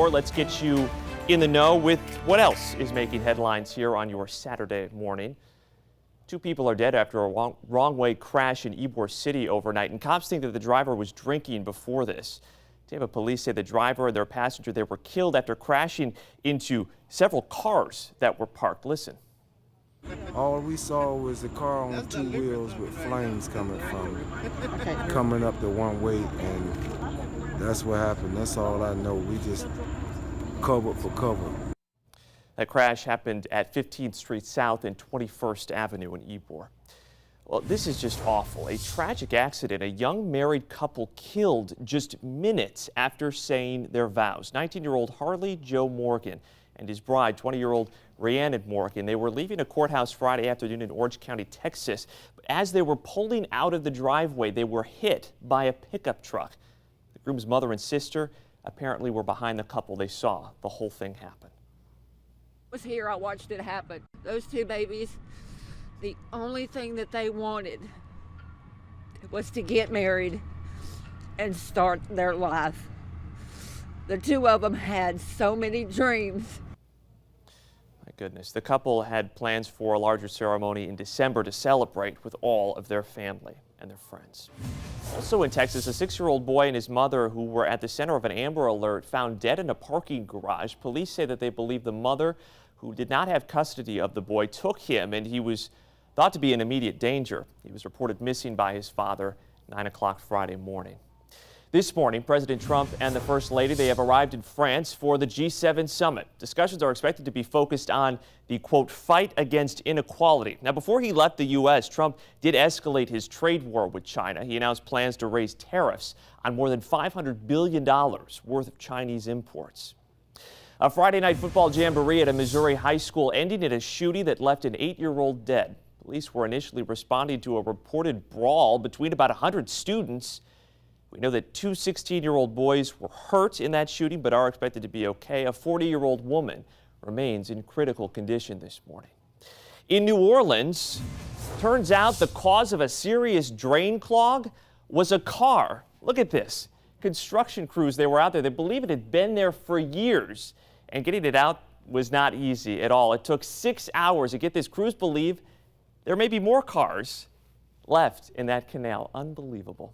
Let's get you in the know with what else is making headlines here on your Saturday morning. 2 people are dead after a wrong-way crash in Ybor City overnight, and cops think that the driver was drinking before this. Tampa police say the driver and their passenger there were killed after crashing into several cars that were parked. Listen. All we saw was a car on 2 wheels with flames coming from it, coming up the one way, and that's what happened. That's all I know. We just covered for cover. That crash happened at 15th Street South and 21st Avenue in Ybor. Well, this is just awful. A tragic accident. A young married couple killed just minutes after saying their vows. 19-year-old Harley Morgan and his bride, 20-year-old Rhiannon Morgan. They were leaving a courthouse Friday afternoon in Orange County, Texas. But as they were pulling out of the driveway, they were hit by a pickup truck. The groom's mother and sister apparently were behind the couple. They saw the whole thing happen. I was here, I watched it happen. Those 2 babies, the only thing that they wanted was to get married and start their life. The 2 of them had so many dreams. My goodness. The couple had plans for a larger ceremony in December to celebrate with all of their family and their friends. Also in Texas, a 6-year-old boy and his mother, who were at the center of an Amber Alert, found dead in a parking garage. Police say that they believe the mother, who did not have custody of the boy, took him, and he was thought to be in immediate danger. He was reported missing by his father 9 o'clock Friday morning. This morning, President Trump and the First Lady, they have arrived in France for the G7 summit. Discussions are expected to be focused on the, quote, fight against inequality. Now, before he left the U.S., Trump did escalate his trade war with China. He announced plans to raise tariffs on more than $500 billion worth of Chinese imports. A Friday night football jamboree at a Missouri high school ending in a shooting that left an 8-year-old dead. Police were initially responding to a reported brawl between about 100 students. We know that 2 16-year-old boys were hurt in that shooting but are expected to be okay. A 40-year-old woman remains in critical condition this morning. In New Orleans, turns out the cause of a serious drain clog was a car. Look at this. Construction crews, they were out there. They believe it had been there for years, and getting it out was not easy at all. It took 6 hours. And get this, crews believe there may be more cars left in that canal. Unbelievable.